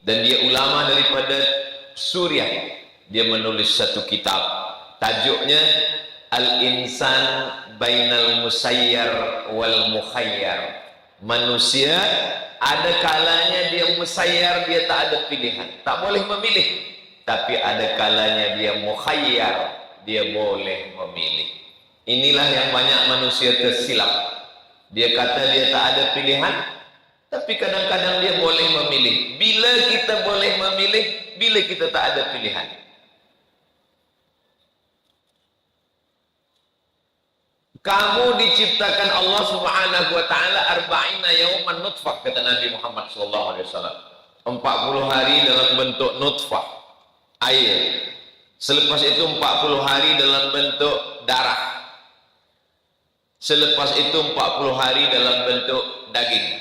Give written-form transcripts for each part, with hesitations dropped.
Dan dia ulama daripada Suriah. Dia menulis satu kitab, tajuknya Al-Insan Bainal Musayyar wal Mukhayyar. Manusia ada kalanya dia musayyar, dia tak ada pilihan, tak boleh memilih. Tapi ada kalanya dia mukhayyar, dia boleh memilih. Inilah yang banyak manusia tersilap. Dia kata dia tak ada pilihan, tapi kadang-kadang dia boleh memilih. Bila kita boleh memilih, bila kita tak ada pilihan. Kamu diciptakan Allah Subhanahu wa taala arba'ina yauman nutfah, kata Nabi Muhammad sallallahu alaihi wasallam. 40 hari dalam bentuk nutfah, air. Selepas itu 40 hari dalam bentuk darah. Selepas itu 40 hari dalam bentuk daging.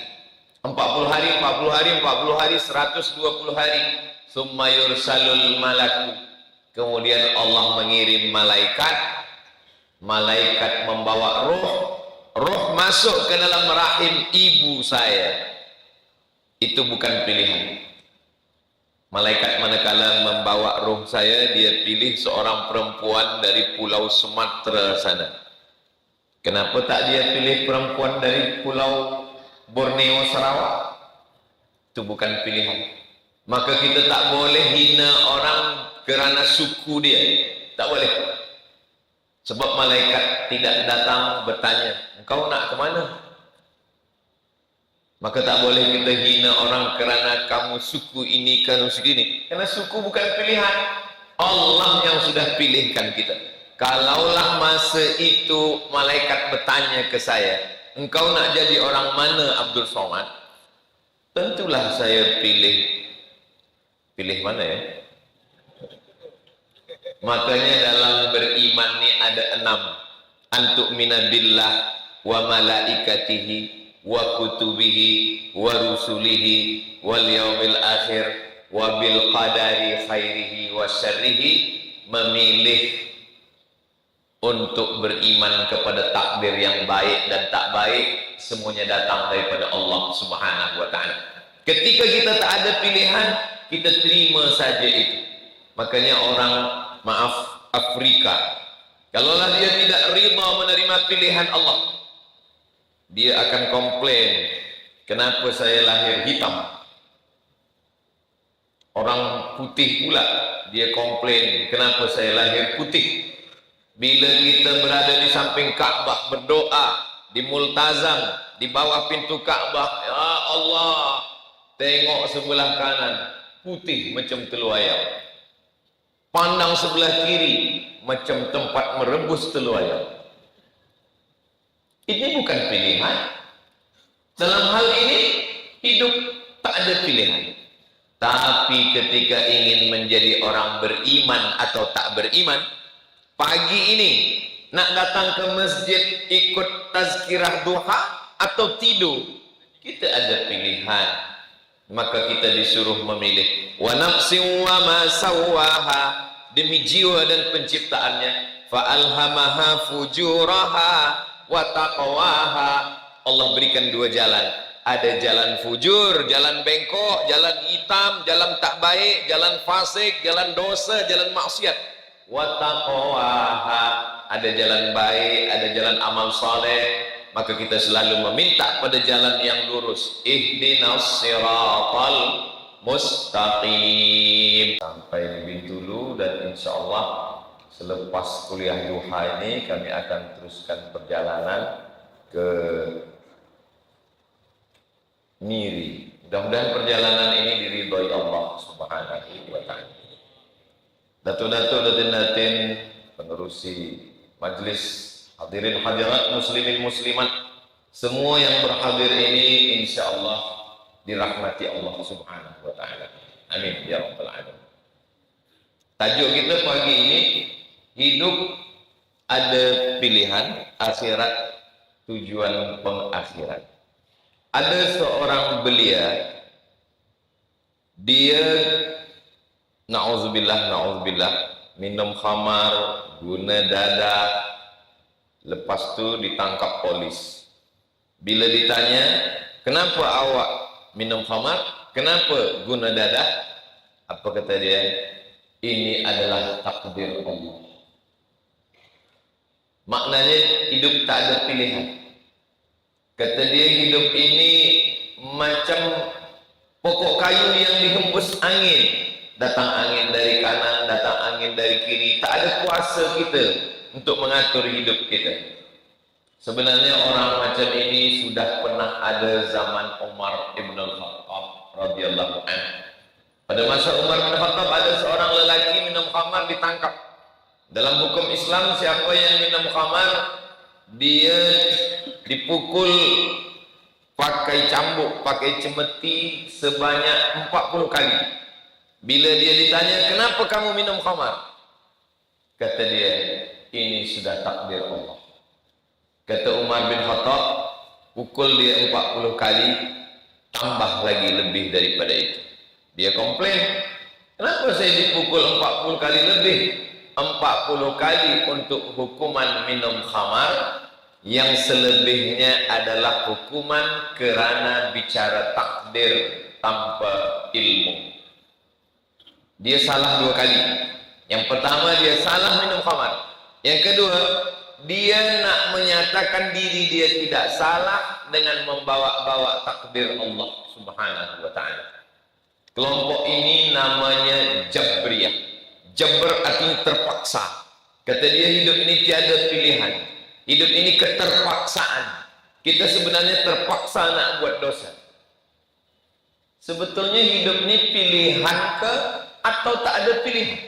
40 hari, 40 hari, 40 hari, 120 hari. Summa yursalul malaku. Kemudian Allah mengirim malaikat. Malaikat membawa roh masuk ke dalam rahim ibu saya. Itu bukan pilihan. Malaikat manakala membawa roh saya, dia pilih seorang perempuan dari pulau Sumatera sana. Kenapa tak dia pilih perempuan dari pulau Borneo, Sarawak? Itu bukan pilihan. Maka kita tak boleh hina orang kerana suku dia. Tak boleh. Sebab malaikat tidak datang bertanya, engkau nak ke mana? Maka tak boleh kita hina orang kerana kamu suku ini, kamu suku ini. Karena suku bukan pilihan. Allah yang sudah pilihkan kita. Kalaulah masa itu malaikat bertanya ke saya, engkau nak jadi orang mana Abdul Somad? Tentulah saya pilih mana ya? Makanya dalam beriman ni ada 6. Antuk minabillah wa malaikatihi wa kutubihi wa rusulihi wal yaumil akhir wa bil qadari khairihi wa syarrihi. Memilih untuk beriman kepada takdir yang baik dan tak baik, semuanya datang daripada Allah Subhanahu wa taala. Ketika kita tak ada pilihan, kita terima saja itu. Makanya orang, maaf, Afrika, kalaulah dia tidak rida menerima pilihan Allah, dia akan komplain, kenapa saya lahir hitam? Orang putih pula, dia komplain, kenapa saya lahir putih? Bila kita berada di samping Ka'bah berdoa, di multazam, di bawah pintu Ka'bah, ya Allah, tengok sebelah kanan, putih macam telur ayam. Pandang sebelah kiri, macam tempat merebus telur ayam. Ini bukan pilihan. Dalam hal ini, hidup tak ada pilihan. Tapi ketika ingin menjadi orang beriman atau tak beriman, pagi ini nak datang ke masjid ikut tazkirah duha atau tidur, kita ada pilihan. Maka kita disuruh memilih. Wa nafsin wa ma sawwaha, demi jiwa dan penciptaannya. Fa alhamaha fujuraha wa taqwaha. Allah berikan 2 jalan. Ada jalan fujur, jalan bengkok, jalan hitam, jalan tak baik, jalan fasik, jalan dosa, jalan maksiat. Wa taqwaha, ada jalan baik, ada jalan amal saleh. Maka kita selalu meminta pada jalan yang lurus. Ihdinas siratal mustaqim. Sampai di Bintulu, dan insya Allah selepas kuliah duha ini kami akan teruskan perjalanan ke Miri. Mudah-mudahan perjalanan ini diridhoi Allah Subhanahu wa taala. Datuk-datuk, datin-datin, pengerusi majlis, hadirin hadirat, muslimin muslimat, semua yang berhadir ini insyaallah dirahmati Allah Subhanahu wa taala. Amin ya rabbal alamin. Tajuk kita pagi ini, hidup ada pilihan, akhirat tujuan pengakhiran. Ada seorang belia, dia na'udzubillah minum khamar, guna dada, lepas tu ditangkap polis. Bila ditanya, kenapa awak minum khamar? Kenapa guna dadah? Apa kata dia? Ini adalah takdir Allah. Maknanya hidup tak ada pilihan. Kata dia, hidup ini macam pokok kayu yang dihembus angin. Datang angin dari kanan, datang angin dari kiri. Tak ada kuasa kita untuk mengatur hidup kita. Sebenarnya orang macam ini sudah pernah ada zaman Umar ibn al-Khattab radhiyallahu anhu. Pada masa Umar bin Khattab ada seorang lelaki minum khamar ditangkap. Dalam hukum Islam, siapa yang minum khamar dia dipukul pakai cambuk, pakai cemeti sebanyak 40 kali. Bila dia ditanya, kenapa kamu minum khamar? Kata dia, ini sudah takdir Allah. Kata Umar bin Khattab, pukul dia 40 kali, tambah lagi lebih daripada itu. Dia komplain, kenapa saya dipukul 40 kali lebih? 40 kali untuk hukuman minum khamar, yang selebihnya adalah hukuman kerana bicara takdir tanpa ilmu. Dia salah 2 kali. Yang pertama, dia salah minum khamar. Yang kedua, dia nak menyatakan diri dia tidak salah dengan membawa-bawa takdir Allah Subhanahu wa ta'ala. Kelompok ini namanya Jabriyah. Jabr artinya terpaksa. Kata dia, hidup ini tiada pilihan. Hidup ini keterpaksaan. Kita sebenarnya terpaksa nak buat dosa. Sebetulnya hidup ini pilihan ke atau tak ada pilihan?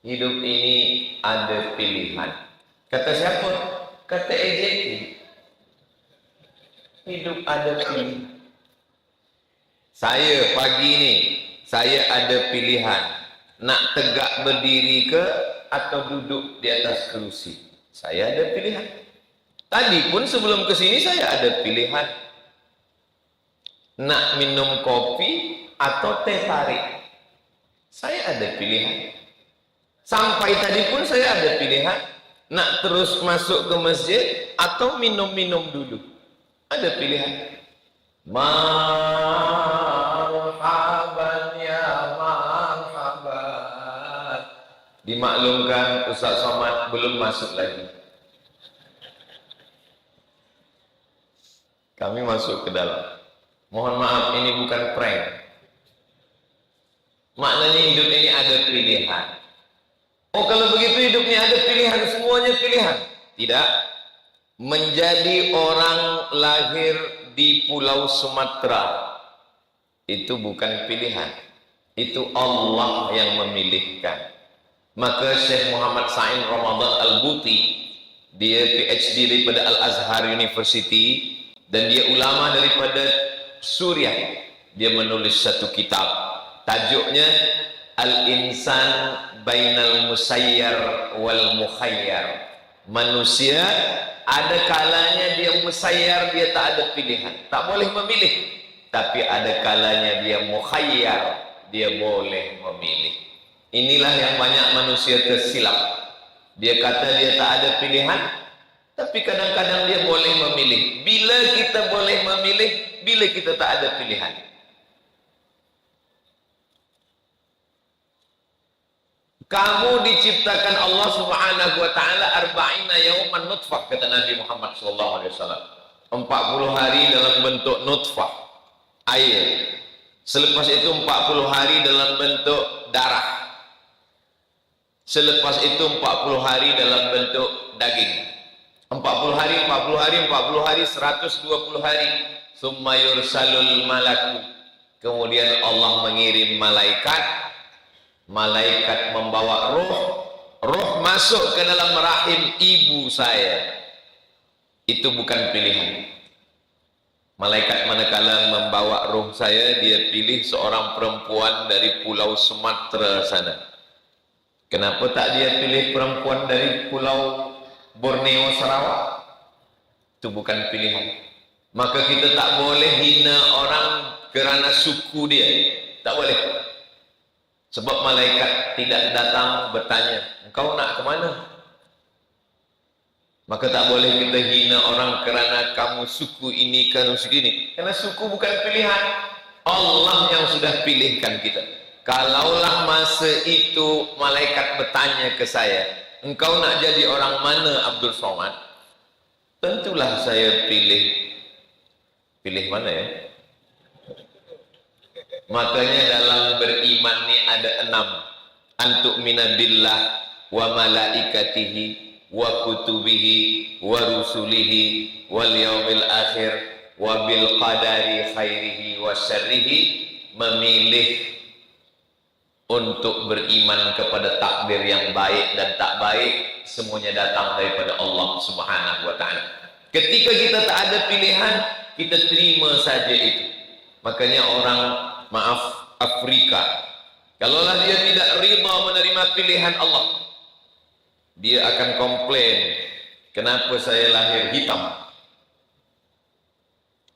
Hidup ini ada pilihan. Kata siapa? Kata AJT. Hidup ada pilihan. Saya pagi ni, saya ada pilihan. Nak tegak berdiri ke atau duduk di atas kerusi. Saya ada pilihan. Tadi pun sebelum ke sini saya ada pilihan. Nak minum kopi atau teh tarik. Saya ada pilihan. Sampai tadi pun saya ada pilihan. Nak terus masuk ke masjid atau minum-minum dulu. Ada pilihan. Marhaban ya marhaban. Dimaklumkan Ustaz Somad belum masuk lagi. Kami masuk ke dalam. Mohon maaf, ini bukan prank. Maknanya hidup ini ada pilihan. Oh, kalau begitu hidupnya ada pilihan, semuanya pilihan. Tidak. Menjadi orang lahir di Pulau Sumatera itu bukan pilihan. Itu Allah yang memilihkan. Maka Syekh Muhammad Sa'in Ramadan Al-Buti, dia PhD daripada Al-Azhar University dan dia ulama daripada Suriah. Dia menulis satu kitab. Tajuknya Al-Insan Bainal Musayyar wal Mukhayyar. Manusia ada kalanya dia musayyar, dia tak ada pilihan, tak boleh memilih. Tapi ada kalanya dia mukhayyar, dia boleh memilih. Inilah yang banyak manusia tersilap. Dia kata dia tak ada pilihan, tapi kadang-kadang dia boleh memilih. Bila kita boleh memilih, bila kita tak ada pilihan. Kamu diciptakan Allah Subhanahu wa taala arba'ina yauman nutfah, kata Nabi Muhammad sallallahu alaihi wasallam. 40 hari dalam bentuk nutfah, air. Selepas itu 40 hari dalam bentuk darah. Selepas itu 40 hari dalam bentuk daging. 40 hari, 40 hari, 40 hari, 120 hari. Summa yursalul malaku. Kemudian Allah mengirim malaikat. Malaikat membawa roh masuk ke dalam rahim ibu saya. Itu bukan pilihan. Malaikat manakala membawa roh saya, dia pilih seorang perempuan dari Pulau Sumatera sana. Kenapa tak dia pilih perempuan dari Pulau Borneo Sarawak? Itu bukan pilihan. Maka kita tak boleh hina orang kerana suku dia. Tak boleh. Sebab malaikat tidak datang bertanya, engkau nak ke mana? Maka tak boleh kita hina orang kerana kamu suku ini, kamu suku ini. Karena suku bukan pilihan. Allah yang sudah pilihkan kita. Kalaulah masa itu malaikat bertanya ke saya, engkau nak jadi orang mana Abdul Somad? Tentulah saya pilih mana ya? Makanya dalam beriman ni ada 6. Antu'mina billah wa malaikatihi wa kutubihi wa rusulihi wal yaumil akhir wa bil qadari khairihi wa syarrihi. Memilih untuk beriman kepada takdir yang baik dan tak baik, semuanya datang daripada Allah Subhanahu wa ta'ala. Ketika kita tak ada pilihan, kita terima saja itu. Makanya orang, maaf, Afrika, kalaulah dia tidak rida menerima pilihan Allah, dia akan komplain, kenapa saya lahir hitam?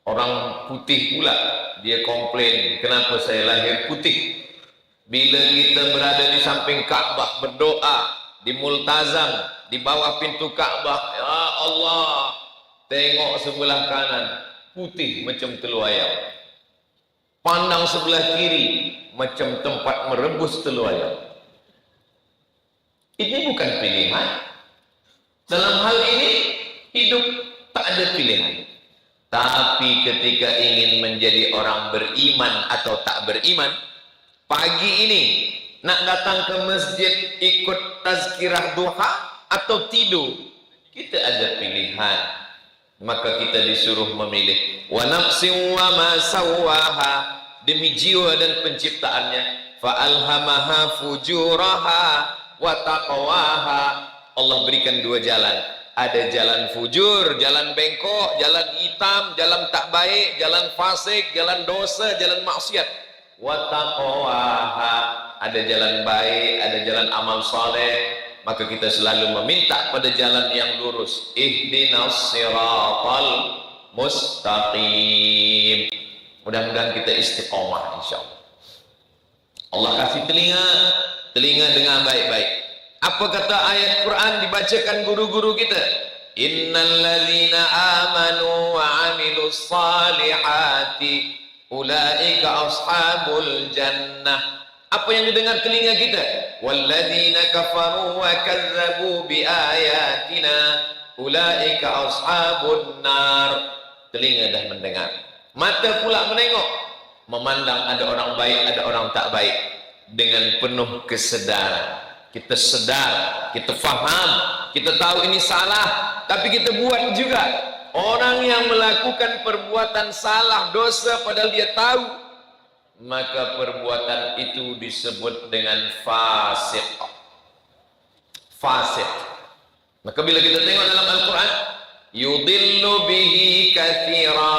Orang putih pula, dia komplain, kenapa saya lahir putih? Bila kita berada di samping Ka'bah berdoa, di multazam, di bawah pintu Ka'bah, ya Allah, tengok sebelah kanan, putih macam telur ayam. Pandang sebelah kiri, macam tempat merebus telur ayam. Ini bukan pilihan. Dalam hal ini, hidup tak ada pilihan. Tapi ketika ingin menjadi orang beriman atau tak beriman, pagi ini nak datang ke masjid ikut tazkirah duha atau tidur, kita ada pilihan. Maka kita disuruh memilih. Wa nafsin wa ma sawwaha, demi jiwa dan penciptaannya. Fa alhamaha fujuraha wa taqwaha. Allah berikan 2 jalan. Ada jalan fujur, jalan bengkok, jalan hitam, jalan tak baik, jalan fasik, jalan dosa, jalan maksiat. Wa taqwaha, ada jalan baik, ada jalan amal saleh. Maka kita selalu meminta pada jalan yang lurus. Ihdinas siratal mustaqim. Mudah-mudahan kita istiqomah insyaallah. Allah kasih telinga dengar baik-baik. Apa kata ayat Quran dibacakan guru-guru kita? Innal ladzina amanu wa amilus salihati ulaika ashabul jannah. Apa yang didengar telinga kita? Walladzina kafaru wa kazzabu biayatina ulaika ashabun nar. Telinga dah mendengar, mata pula menengok, memandang ada orang baik, ada orang tak baik dengan penuh kesedaran. Kita sedar, kita faham, kita tahu ini salah, tapi kita buat juga. Orang yang melakukan perbuatan salah, dosa, padahal dia tahu, maka perbuatan itu disebut dengan fasik. Fasik. Maka bila kita tengok dalam Al-Quran, yudillu bihi katsira,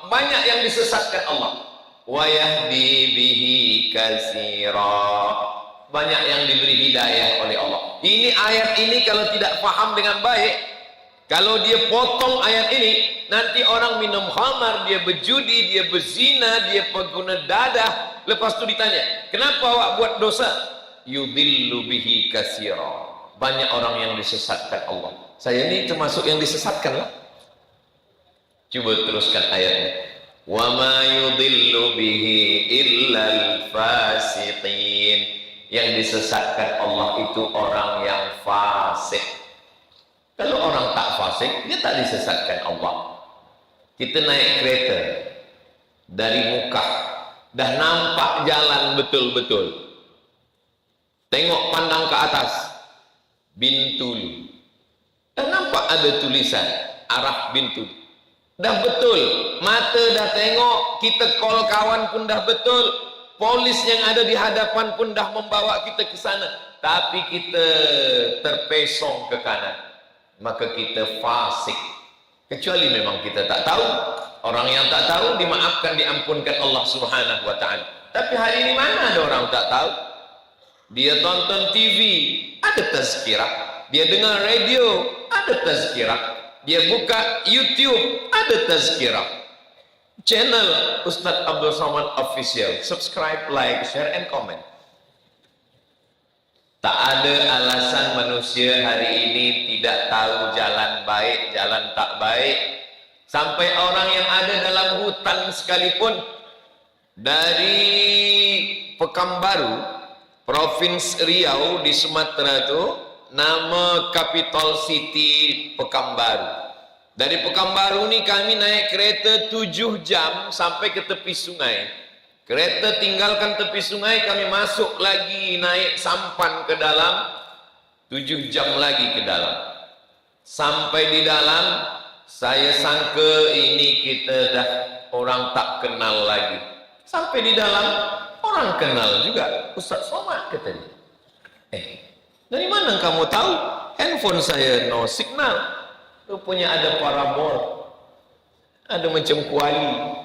banyak yang disesatkan Allah. Wa yahdi bihi katsira, banyak yang diberi hidayah oleh Allah. Ini ayat ini kalau tidak faham dengan baik, kalau dia potong ayat ini, nanti orang minum khamar, dia berjudi, dia berzina, dia pengguna dadah. Lepas itu ditanya, kenapa awak buat dosa? Yudillu bihi katsira, banyak orang yang disesatkan Allah. Saya ini termasuk yang disesatkan lah. Coba teruskan ayatnya. Wa ma yudillu bihi illal fasiqin. Yang disesatkan Allah itu orang yang fasik. Kalau orang tak fasik, dia tak disesatkan Allah. Kita naik kereta dari Mekah, dah nampak jalan betul-betul. Tengok pandang ke atas, Bintulu. Dah nampak ada tulisan arah Bintulu. Dah betul, mata dah tengok, kita call kawan pun dah betul. Polis yang ada di hadapan pun dah membawa kita ke sana, tapi kita terpesong ke kanan, maka kita fasik. Kecuali memang kita tak tahu. Orang yang tak tahu dimaafkan, diampunkan Allah Subhanahu wa ta'ala. Tapi hari ini mana ada orang tak tahu? Dia tonton TV, ada tazkirah. Dia dengar radio, ada tazkirah. Dia buka YouTube, ada tazkirah. Channel Ustadz Abdul Somad Official, subscribe, like, share, and comment. Tak ada alasan manusia hari ini tidak tahu jalan baik, jalan tak baik. Sampai orang yang ada dalam hutan sekalipun, dari Pekanbaru, Provinsi Riau di Sumatera itu, nama capital city Pekanbaru. Dari Pekanbaru ini kami naik kereta 7 jam sampai ke tepi sungai. Kereta tinggalkan tepi sungai, kami masuk lagi naik sampan ke dalam, 7 jam lagi ke dalam. Sampai di dalam, saya sangka ini kita dah orang tak kenal lagi. Sampai di dalam, orang kenal juga. Ustaz Somad katanya. Dari mana kamu tahu? Handphone saya no signal. Rupanya ada parabol, ada macam kuali.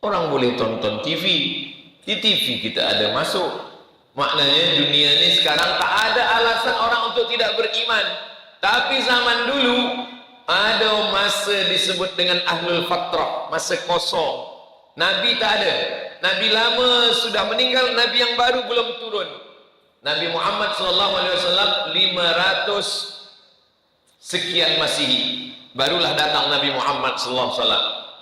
Orang boleh tonton TV. Di TV kita ada masuk. Maknanya dunia ini sekarang tak ada alasan orang untuk tidak beriman. Tapi zaman dulu ada masa disebut dengan ahlul fatrah, masa kosong. Nabi tak ada. Nabi lama sudah meninggal, Nabi yang baru belum turun. Nabi Muhammad SAW 500 sekian Masihi barulah datang Nabi Muhammad SAW.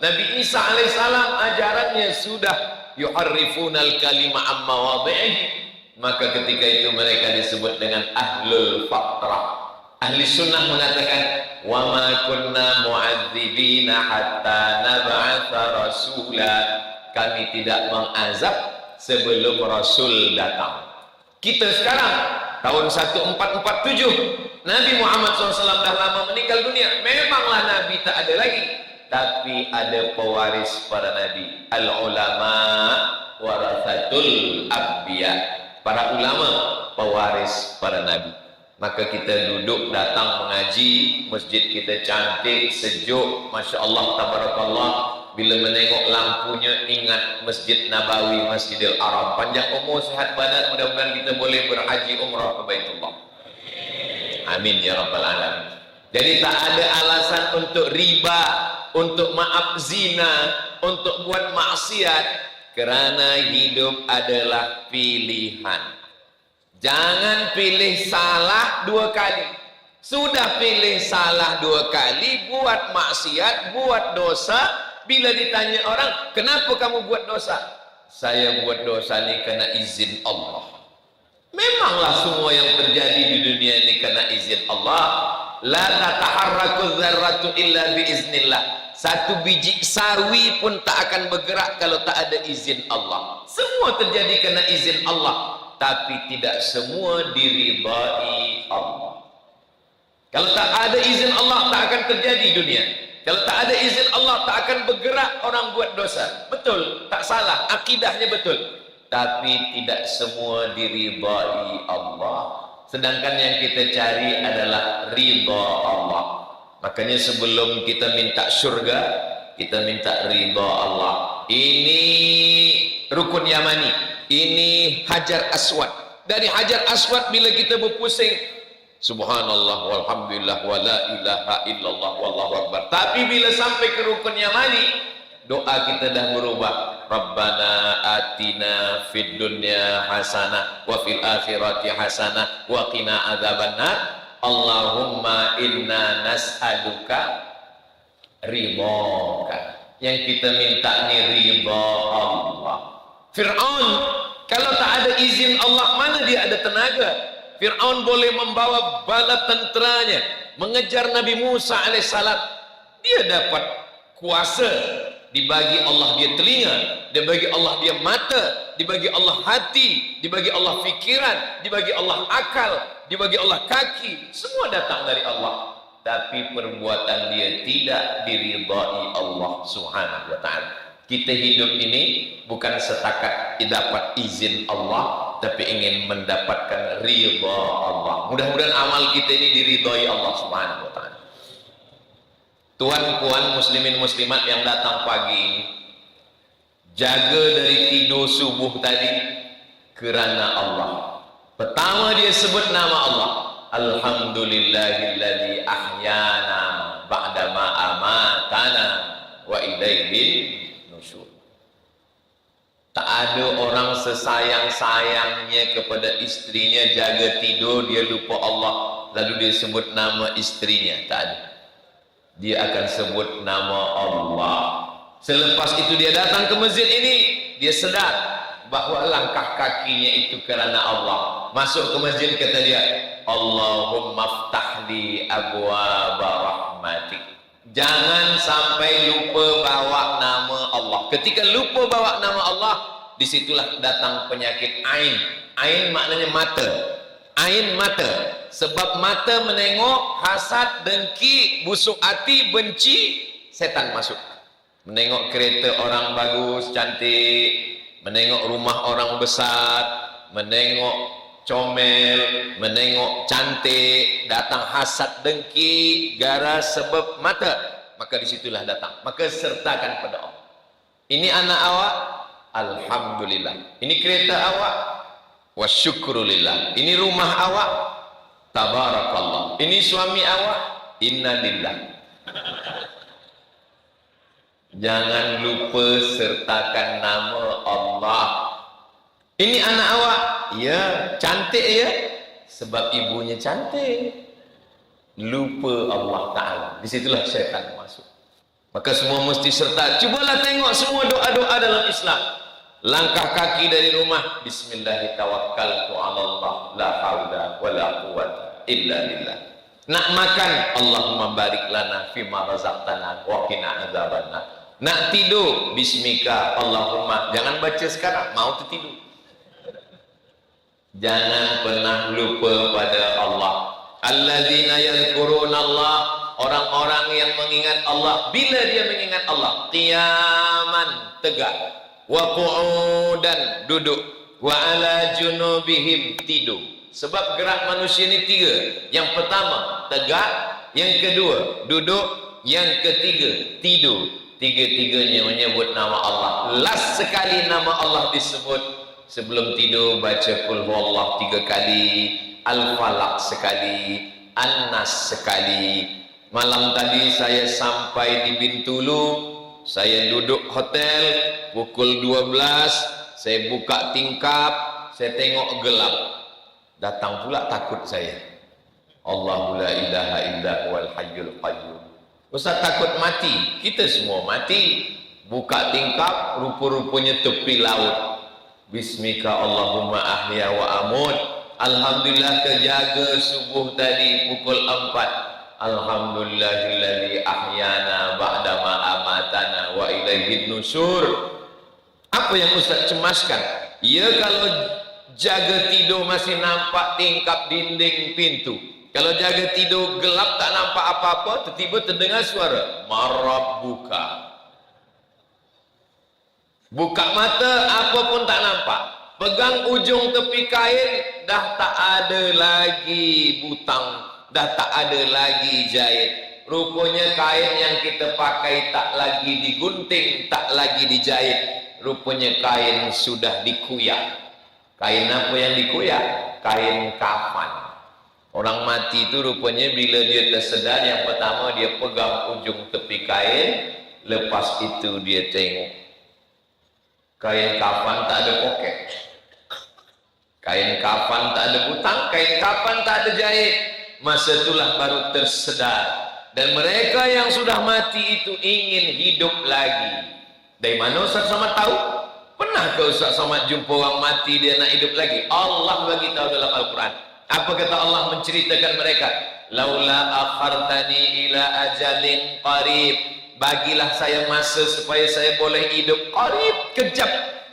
Nabi Isa alaihissalam ajarannya sudah yuharrifunal kalima amma wadhihi, maka ketika itu mereka disebut dengan ahlul fatrah. Ahli sunnah mengatakan wa ma kunna mu'adzibina hatta nab'atha rasula, kami tidak mengazab sebelum Rasul datang. Kita sekarang tahun 1447 Nabi Muhammad SAW dah lama meninggal dunia. Memanglah Nabi tak ada lagi, tapi ada pewaris para Nabi. Al-ulama warathatul anbiya, para ulama pewaris para Nabi. Maka kita duduk datang mengaji, masjid kita cantik, sejuk, Masya Allah, tabarakallah. Bila menengok lampunya ingat Masjid Nabawi, Masjidil Haram. Panjang umur, sehat badan, mudah-mudahan kita boleh berhaji umrah ke Baitullah. Amin ya rabbal alamin. Jadi tak ada alasan untuk riba, untuk maaf zina, untuk buat maksiat, kerana hidup adalah pilihan. Jangan pilih salah 2 kali. Sudah pilih salah 2 kali, buat maksiat, buat dosa. Bila ditanya orang, kenapa kamu buat dosa? Saya buat dosa ini karena izin Allah. Memanglah semua yang terjadi di dunia ini karena izin Allah. La tataharraku dzarratu illa biiznillah. Satu biji sawi pun tak akan bergerak kalau tak ada izin Allah. Semua terjadi karena izin Allah, tapi tidak semua diridai Allah. Kalau tak ada izin Allah, tak akan terjadi dunia. Kalau tak ada izin Allah, tak akan bergerak orang buat dosa. Betul, tak salah, akidahnya betul. Tapi tidak semua diridai Allah. Sedangkan yang kita cari adalah ridha Allah. Makanya sebelum kita minta syurga, kita minta ridha Allah. Ini rukun Yamani, ini Hajar Aswad. Dari Hajar Aswad bila kita berpusing, subhanallah walhamdulillah wa la ilaha illallah wallahu akbar. Tapi bila sampai ke rukun Yamani, doa kita dah berubah. Rabbana atina fid dunya hasanah wa fil akhirati hasanah wa qina adzabannar. Allahumma inna nas'aluka ridhaka. Yang kita minta ni ridha Allah. Fir'aun kalau tak ada izin Allah, mana dia ada tenaga? Fir'aun boleh membawa bala tenteranya mengejar Nabi Musa alaihissalam. Dia dapat kuasa. Dibagi Allah dia telinga, dibagi Allah dia mata, dibagi Allah hati, dibagi Allah fikiran, dibagi Allah akal, dibagi Allah kaki. Semua datang dari Allah. Tapi perbuatan dia tidak diridai Allah subhanahu wa ta'ala. Kita hidup ini bukan setakat dapat izin Allah, tapi ingin mendapatkan ridha Allah. Mudah-mudahan amal kita ini diridai Allah subhanahu wa ta'ala. Tuan-puan muslimin muslimat yang datang pagi ini, jaga dari tidur subuh tadi kerana Allah. Pertama dia sebut nama Allah. Alhamdulillahilladzi ahyana ba'dama amatana wa ilaihi nusyur. Tak ada orang sesayang-sayangnya kepada istrinya, jaga tidur dia lupa Allah lalu dia sebut nama istrinya. Tak ada. Dia akan sebut nama Allah. Selepas itu dia datang ke masjid ini, dia sedar bahwa langkah kakinya itu karena Allah. Masuk ke masjid kata dia, Allahumma ftahli abwaaba rahmatik. Jangan sampai lupa bawa nama Allah. Ketika lupa bawa nama Allah, disitulah datang penyakit ain. Ain maknanya mata. Ain mata. Sebab mata menengok hasad, dengki, busuk hati, benci, setan masuk. Menengok kereta orang bagus, cantik, menengok rumah orang besar, menengok comel, menengok cantik, datang hasad, dengki, gara sebab mata, maka disitulah datang. Maka sertakan pada Allah. Ini anak awak, alhamdulillah. Ini kereta awak, wa syukrulillah. Ini rumah awak, tabarakallah. Ini suami awak, innalillah. Jangan lupa sertakan nama Allah. Ini anak awak, ya, cantik ya, sebab ibunya cantik. Lupa Allah Ta'ala. Disitulah syaitan masuk. Maka semua mesti serta. Cubalah tengok semua doa-doa dalam Islam. Langkah kaki dari rumah, Bismillahirrahmanirrahim, la haula wa la quwwata illa billah. Nak makan, Allahumma barik lana fima razaqtana wa qina adzabannar. Nak tidur, bismika Allahumma. Jangan baca sekarang, mau tertidur. Jangan pernah lupa pada Allah. Alladzina yadhkuruna Allah, orang-orang yang mengingat Allah. Bila dia mengingat Allah? Qiyaman, tegak. Wa qu'udan, duduk. Wa ala junubihim, tidur. Sebab gerak manusia ini tiga. Yang pertama, tegak. Yang kedua, duduk. Yang ketiga, tidur. Tiga-tiganya menyebut nama Allah. Last sekali nama Allah disebut sebelum tidur, baca Qul Huwallah 3 kali, Al-Falaq sekali, An-Nas sekali. Malam tadi saya sampai di Bintulu, saya duduk hotel pukul 12, saya buka tingkap, saya tengok gelap. Datang pula takut saya. Allahu la ilaha illa huwal hayyul qayyum. Ustaz takut mati, kita semua mati. Buka tingkap, rupa-rupanya tepi laut. Bismika Allahumma ahya wa amut. Alhamdulillah kejaga subuh tadi pukul 4. Alhamdulillahilladzi ahyana ba'dama amatana wa ilaihin nusyur. Apa yang Ustaz cemaskan? Ya, kalau jaga tidur masih nampak tingkap dinding pintu. Kalau jaga tidur gelap tak nampak apa-apa, tiba-tiba terdengar suara marab buka. Buka mata, apa pun tak nampak. Pegang ujung tepi kain, dah tak ada lagi butang, dah tak ada lagi jahit. Rupanya kain yang kita pakai tak lagi digunting, tak lagi dijahit. Rupanya kain sudah dikuyak. Kain apa yang dikuyak? Kain kafan. Orang mati itu rupanya bila dia tersedar, yang pertama dia pegang ujung tepi kain, lepas itu dia tengok. Kain kafan tak ada poket. Kain kafan tak ada butang, kain kafan tak ada jahit. Masa itulah baru tersedar. Dan mereka yang sudah mati itu ingin hidup lagi. Dari mana Ustaz Somad tahu? Pernah ke Ustaz Somad jumpa orang mati dia nak hidup lagi? Allah bagi tahu dalam Al-Quran. Apa kata Allah menceritakan mereka? Laula akhartani ila ajalin qarib. Bagilah saya masa supaya saya boleh hidup qarib, kejap.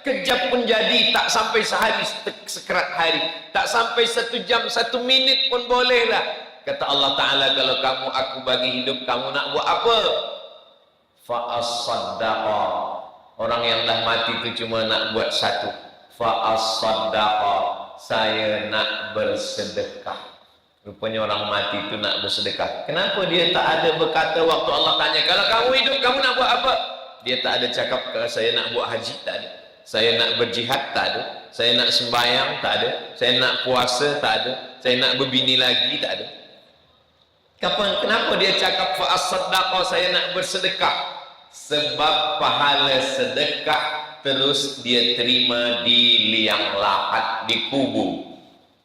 Kejap pun jadi, tak sampai sehari sekerat hari, tak sampai 1 jam, 1 minit pun bolehlah. Kata Allah Ta'ala, kalau kamu aku bagi hidup, kamu nak buat apa? Fa'as-saddaqa. Orang yang dah mati itu cuma nak buat satu. Fa'as-saddaqa. Saya nak bersedekah. Rupanya orang mati itu nak bersedekah. Kenapa dia tak ada berkata waktu Allah tanya, kalau kamu hidup, kamu nak buat apa? Dia tak ada cakap, kalau saya nak buat haji, tak ada. Saya nak berjihad, tak ada. Saya nak sembahyang, tak ada. Saya nak puasa, tak ada. Saya nak berbini lagi, tak ada. Kenapa dia cakap fa'as-saddaqa, saya nak bersedekah? Sebab pahala sedekah terus dia terima di liang lahat, di kubur.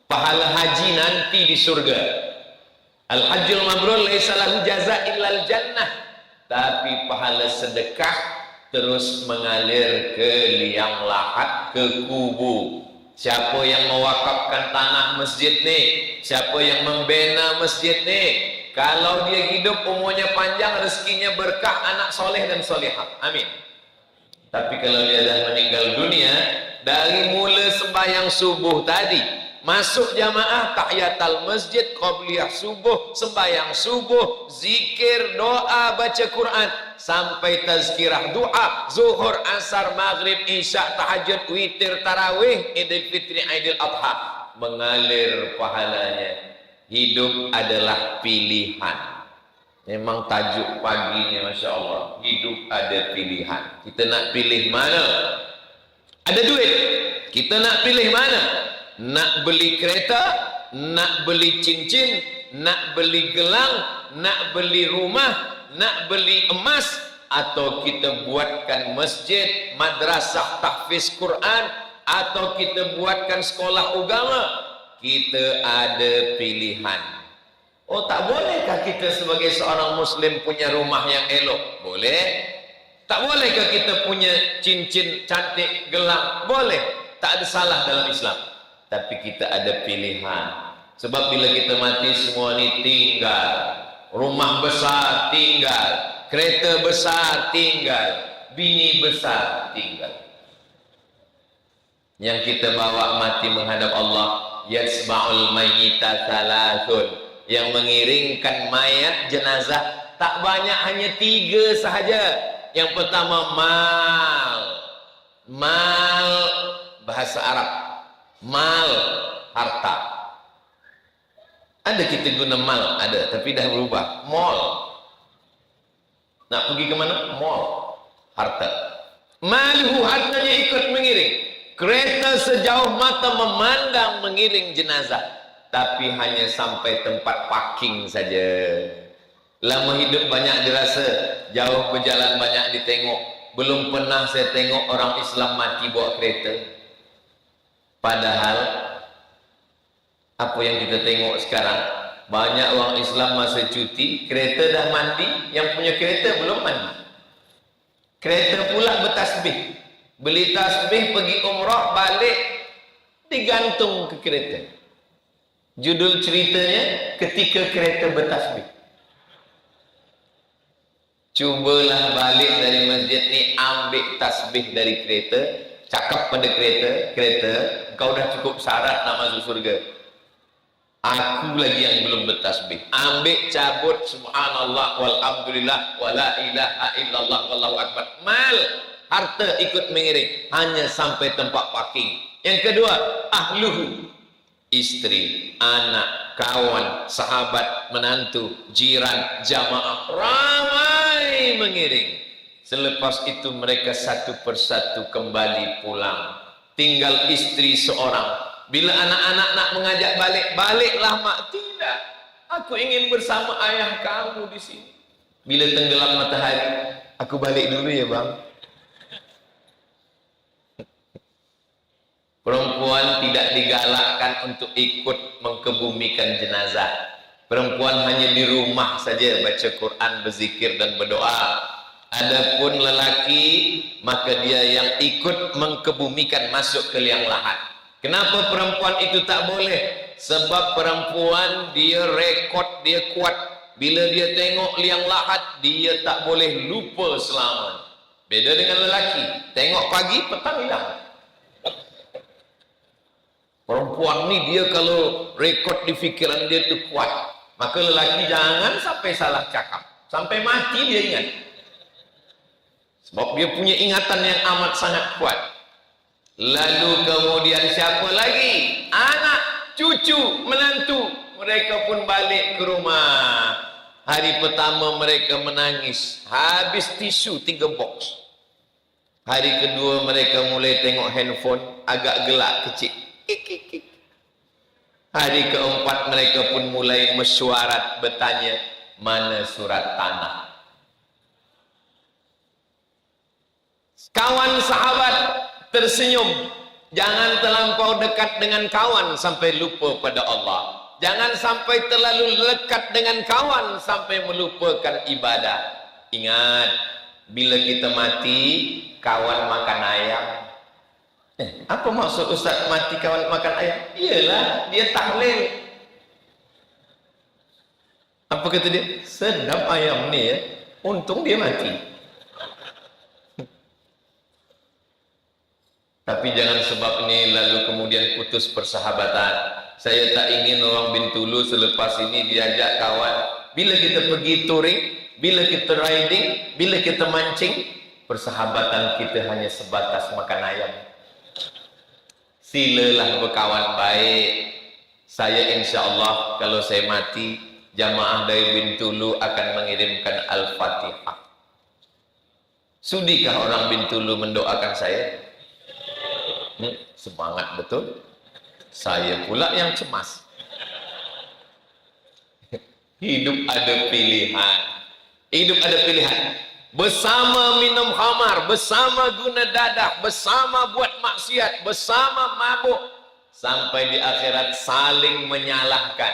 Pahala haji nanti di surga. Al-hajjul mabrur laisa lahu jaza illal jannah. Tapi pahala sedekah terus mengalir ke liang lahat, ke kubu. Siapa yang mewakafkan tanah masjid nih? Siapa yang membina masjid nih? Kalau dia hidup umurnya panjang, rezekinya berkah, anak soleh dan solehah. Amin. Tapi kalau dia dah meninggal dunia, dari mula sembahyang subuh tadi, masuk jamaah tahiyatul masjid, qabliyah subuh, sembahyang subuh, zikir, doa, baca Quran, sampai tazkirah doa, zuhur, asar, maghrib, isya, tahajud, witir, tarawih, idul fitri, idul adha, mengalir pahalanya. Hidup adalah pilihan. Memang tajuk paginya, Masya Allah, hidup ada pilihan. Kita nak pilih mana? Ada duit, kita nak pilih mana? Nak beli kereta, nak beli cincin, nak beli gelang, nak beli rumah, nak beli emas, atau kita buatkan masjid, madrasah tahfiz Quran, atau kita buatkan sekolah agama. Kita ada pilihan. Oh, tak bolehkah kita sebagai seorang muslim punya rumah yang elok? Boleh. Tak bolehkah kita punya cincin cantik, gelang? Boleh. Tak ada salah dalam Islam. Tapi kita ada pilihan. Sebab bila kita mati, semua ini tinggal. Rumah besar tinggal, kereta besar tinggal, bini besar tinggal. Yang kita bawa mati menghadap Allah, yatsba'ul mayyita thalathun, yang mengiringkan mayat jenazah tak banyak, hanya 3 sahaja. Yang pertama mal. Mal bahasa Arab, mal harta. Ada kita guna mal, ada, tapi dah berubah, mall. Nak pergi ke mana? Mall. Harta. Malhu, hartanya ikut mengiring. Kereta sejauh mata memandang mengiring jenazah, tapi hanya sampai tempat parking saja. Lama hidup banyak dirasa, jauh berjalan banyak ditengok. Belum pernah saya tengok orang Islam mati bawa kereta. Padahal apa yang kita tengok sekarang, banyak orang Islam masa cuti, kereta dah mandi, yang punya kereta belum mandi. Kereta pula bertasbih. Beli tasbih, pergi umrah, balik, digantung ke kereta. Judul ceritanya, ketika kereta bertasbih. Cubalah balik dari masjid ni, ambil tasbih dari kereta, cakap pada kereta, kau dah cukup syarat nak masuk surga. Aku lagi yang belum bertasbih. Ambil, cabut, subhanallah, walhamdulillah, wala ilaha illallah, wallahu akbar. Mal, harta ikut mengiring, hanya sampai tempat parking. Yang kedua, ahluhu, istri, anak, kawan, sahabat, menantu, jiran, jamaah, ramai mengiring. Selepas itu mereka satu persatu kembali pulang. Tinggal istri seorang. Bila anak-anak nak mengajak balik, baliklah mak. Tidak, aku ingin bersama ayah kamu di sini. Bila tenggelam matahari, aku balik dulu ya bang. Perempuan tidak digalakkan untuk ikut mengkebumikan jenazah. Perempuan hanya di rumah saja baca Quran, berzikir dan berdoa. Adapun lelaki, maka dia yang ikut mengkebumikan, masuk ke liang lahat. Kenapa perempuan itu tak boleh? Sebab perempuan dia rekod, dia kuat. Bila dia tengok liang lahat, dia tak boleh lupa selamanya. Beda dengan lelaki, tengok pagi, petang hilang. Perempuan ni dia kalau rekod di fikiran dia tu kuat. Maka lelaki jangan sampai salah cakap, sampai mati dia ingat. Sebab dia punya ingatan yang amat sangat kuat. Lalu kemudian siapa lagi? Anak, cucu, menantu. Mereka pun balik ke rumah. Hari pertama mereka menangis, habis tisu 3 box. Hari kedua mereka mulai tengok handphone, agak gelak kecil. Hari keempat mereka pun mulai mesyuarat, bertanya, mana surat tanah? Kawan sahabat tersenyum. Jangan terlampau dekat dengan kawan sampai lupa pada Allah. Jangan sampai terlalu lekat dengan kawan sampai melupakan ibadah. Ingat, bila kita mati kawan makan ayam. Apa maksud Ustaz mati kawan makan ayam? Iyalah dia tahlil. Apa kata dia? Sedap ayam ni ya, untung dia mati. Tapi jangan sebab ini lalu kemudian putus persahabatan. Saya tak ingin orang Bintulu selepas ini diajak kawan. Bila kita pergi touring, bila kita riding, bila kita mancing, persahabatan kita hanya sebatas makan ayam. Silalah berkawan baik. Saya insya Allah kalau saya mati, jamaah dari Bintulu akan mengirimkan Al-Fatihah. Sudikah orang Bintulu mendoakan saya? Semangat betul. Saya pula yang cemas. Hidup ada pilihan. Hidup ada pilihan. Bersama minum khamar, bersama guna dadah, bersama buat maksiat, bersama mabuk, sampai di akhirat saling menyalahkan.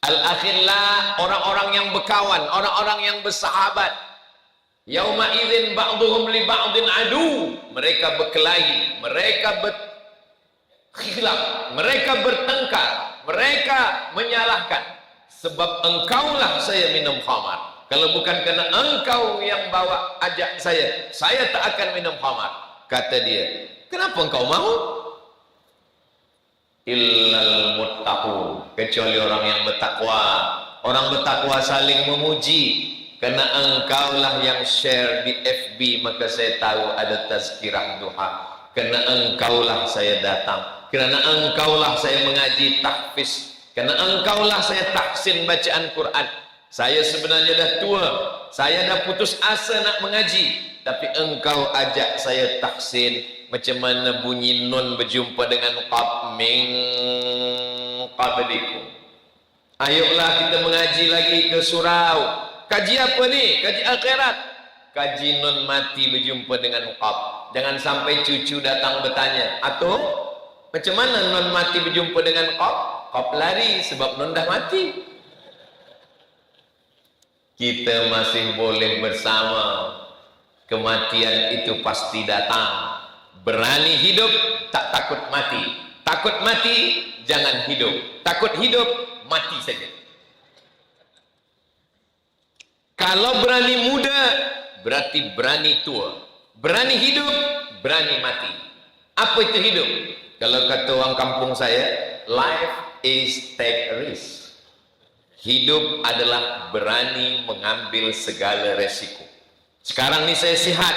Al-akhillah, orang-orang yang berkawan, orang-orang yang bersahabat. Yauma idzin ba'dhum li ba'din adu. Mereka berkelahi, mereka berkhilaf, mereka bertengkar, mereka menyalahkan. Sebab engkaulah saya minum khamar. Kalau bukan karena engkau yang bawa ajak saya tak akan minum khamar. Kata dia, kenapa engkau mau? Illal muttaqun, kecuali orang yang bertakwa. Orang bertakwa saling memuji. Karena engkaulah yang share di FB, maka saya tahu ada tazkirah duha. Karena engkaulah saya datang. Karena engkaulah saya mengaji tahfiz. Karena engkaulah saya tahsin bacaan Quran. Saya sebenarnya dah tua, saya dah putus asa nak mengaji, tapi engkau ajak saya tahsin. Macam mana bunyi nun berjumpa dengan qab min qablikum. Ayolah kita mengaji lagi ke surau. Kaji apa ni? Kaji akhirat. Kaji nun mati berjumpa dengan qab. Jangan sampai cucu datang bertanya, atau macam mana nun mati berjumpa dengan qab? Qab lari sebab nun dah mati. Kita masih boleh bersama. Kematian itu pasti datang. Berani hidup, tak takut mati. Takut mati, jangan hidup. Takut hidup, mati saja. Kalau berani muda, berarti berani tua. Berani hidup, berani mati. Apa itu hidup? Kalau kata orang kampung saya, life is take risk. Hidup adalah berani mengambil segala resiko. Sekarang ni saya sihat,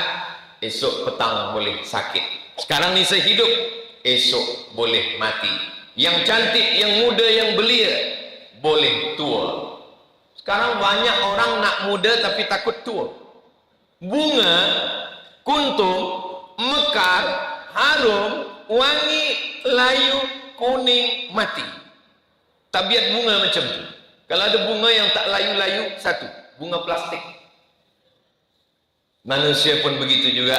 esok petang boleh sakit. Sekarang ni saya hidup, esok boleh mati. Yang cantik, yang muda, yang belia, boleh tua. Sekarang banyak orang nak muda tapi takut tua. Bunga, kuntum, mekar, harum, wangi, layu, kuning, mati. Tabiat bunga macam tu. Kalau ada bunga yang tak layu-layu, satu, bunga plastik. Manusia pun begitu juga.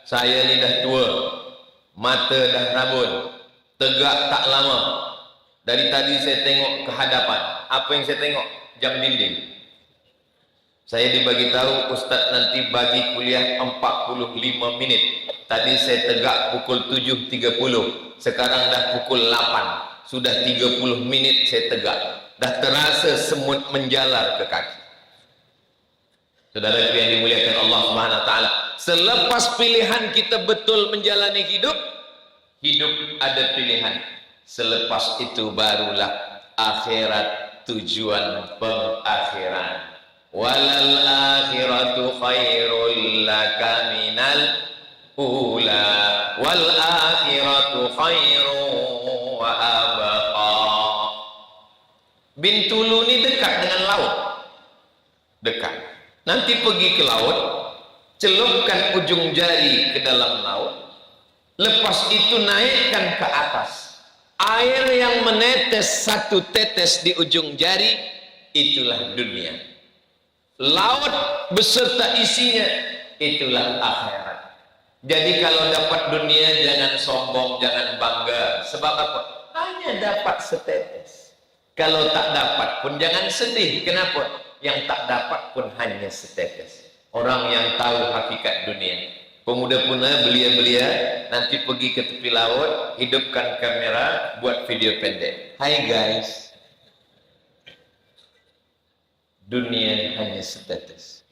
Saya ni dah tua, mata dah rabun, tegak tak lama. Dari tadi saya tengok ke hadapan. Apa yang saya tengok? Jam dinding. Saya dibagi tahu Ustaz nanti bagi kuliah 45 minit. Tadi saya tegak pukul 7.30. Sekarang dah pukul 8. Sudah 30 minit saya tegak. Dah terasa semut menjalar ke kaki. Saudara yang dimuliakan Allah Subhanahu wa taala, selepas pilihan kita betul menjalani hidup, hidup ada pilihan. Selepas itu barulah akhirat tujuan pengakhiran. Walal akhiratu khairul laka minal ula wal akhiratu khairu wa abqa. Bintulu ni dekat dengan laut. Dekat. Nanti pergi ke laut, celupkan ujung jari ke dalam laut. Lepas itu naikkan ke atas. Air yang menetes satu tetes di ujung jari, itulah dunia. Laut beserta isinya, itulah akhirat. Jadi kalau dapat dunia jangan sombong, jangan bangga. Sebab apa? Hanya dapat setetes. Kalau tak dapat pun jangan sedih. Kenapa? Yang tak dapat pun hanya setetes. orang yang tahu hakikat dunia. Pemuda-pemuda belia-belia nanti pergi ke tepi laut, hidupkan kamera, buat video pendek. Hai guys, dunia hanya setetes.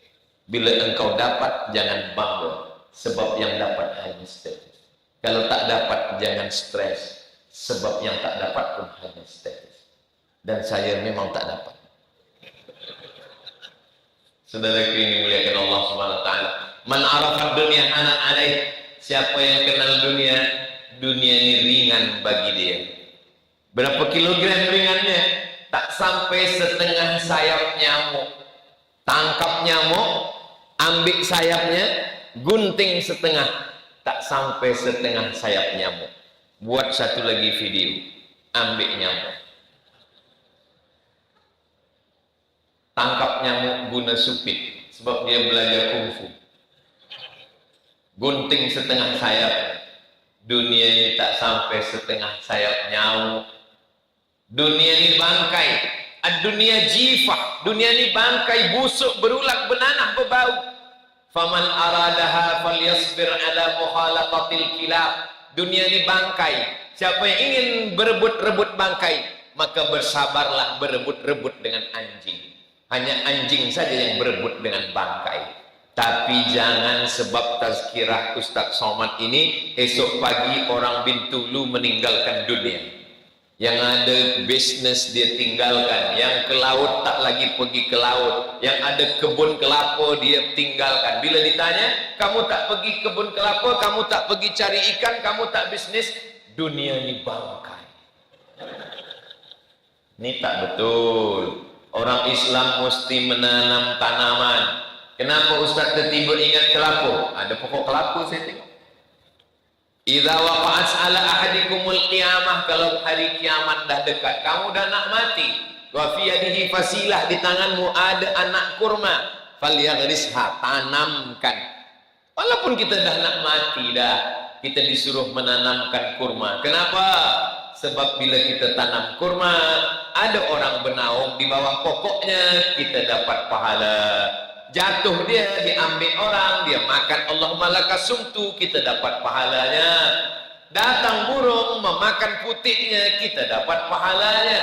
Bila engkau dapat, jangan bangga, sebab yang dapat hanya setetes. Kalau tak dapat, jangan stres, sebab yang tak dapat pun hanya setetes. Dan saya memang tak dapat. Saudaraku ini muliakan Allah Subhanahu wa taala. Man arafa dunya hanan alaih. Siapa yang kenal dunia, dunia ini ringan bagi dia. Berapa kilogram ringannya? Tak sampai setengah sayap nyamuk. Tangkap nyamuk, ambil sayapnya, gunting setengah. Tak sampai setengah sayap nyamuk. Buat satu lagi video, ambil nyamuk. Tangkap nyamuk guna supit, sebab dia belajar kungfu. Gunting setengah sayap. Dunia ini tak sampai setengah sayap nyamuk. Dunia ini bangkai. Dunia jifah. Dunia ini bangkai, busuk, berulat, benanah, berbau. Faman aradaha falyasbir ala mukhalaqatil kilab. Dunia ini bangkai. Siapa yang ingin berebut-rebut bangkai, maka bersabarlah berebut-rebut dengan anjing. Hanya anjing saja yang berebut dengan bangkai. Tapi jangan sebab tazkirah Ustaz Somad ini, esok pagi orang Bintulu meninggalkan dunia. Yang ada bisnes dia tinggalkan, yang ke laut tak lagi pergi ke laut, yang ada kebun kelapa dia tinggalkan. Bila ditanya, kamu tak pergi kebun kelapa, kamu tak pergi cari ikan, kamu tak bisnis, dunia ini bangkai. Ini tak betul. Orang Islam mesti menanam tanaman. Kenapa Ustaz tiba-tiba ingat kelapa? Ada pokok kelapa saya tengok. Idza waqa'at ala ahadikumul qiyamah, kalau hari kiamat dah dekat, kamu dah nak mati. Wa fi yadihi fasilah, di tanganmu ada anak kurma. Falyaghrisha, tanamkan. Walaupun kita dah nak mati dah, kita disuruh menanamkan kurma. Kenapa? Sebab bila kita tanam kurma, ada orang bernaung di bawah pokoknya, kita dapat pahala. Jatuh dia, diambil orang, dia makan, Allahumma lakas sumtu, kita dapat pahalanya. Datang burung, memakan putiknya, kita dapat pahalanya.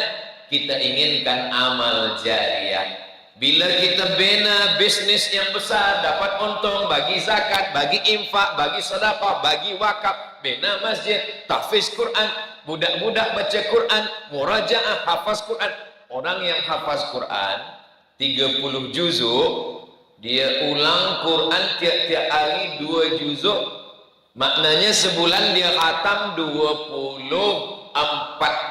Kita inginkan amal jariah. Bila kita bina bisnis yang besar, dapat untung, bagi zakat, bagi infak, bagi sedekah, bagi wakaf, bina masjid, tahfiz Quran, budak-budak baca Quran, murajaah, hafaz Quran. Orang yang hafaz Quran 30 juzuk, dia ulang Quran tiap-tiap hari 2 juzuk, maknanya sebulan dia khatam 24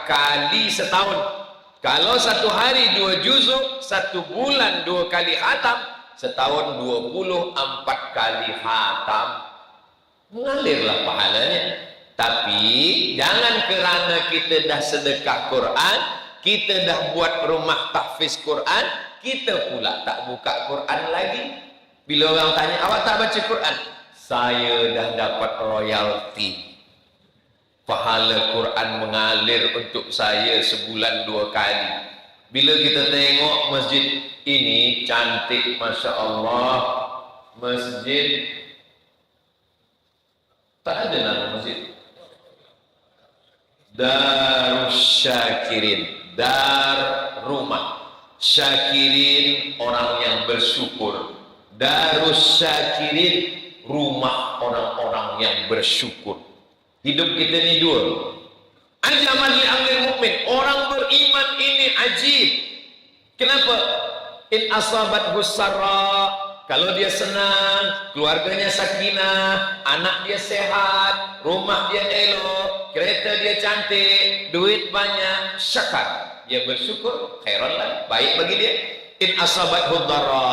kali setahun. Kalau satu hari 2 juzuk, satu bulan 2 kali khatam, setahun 24 kali khatam, mengalirlah pahalanya. Tapi jangan kerana kita dah sedekah Quran, kita dah buat rumah tahfiz Quran, kita pula tak buka Quran lagi. Bila orang tanya, awak tak baca Quran? Saya dah dapat royalti. Pahala Quran mengalir untuk saya sebulan 2 kali. Bila kita tengok masjid ini cantik, Masya Allah, masjid, tak ada nama masjid, Darus Syakirin, dar rumah, Syakirin orang yang bersyukur, Darus Syakirin rumah orang-orang yang bersyukur. Hidup kita ni dua. Ajaman li amril mukmin, orang beriman ini ajib. Kenapa? In asabat husara, kalau dia senang, keluarganya sakinah, anak dia sehat, rumah dia elok, kereta dia cantik, duit banyak, syakar, dia bersyukur, khairan lah, baik bagi dia. In asabat hudara,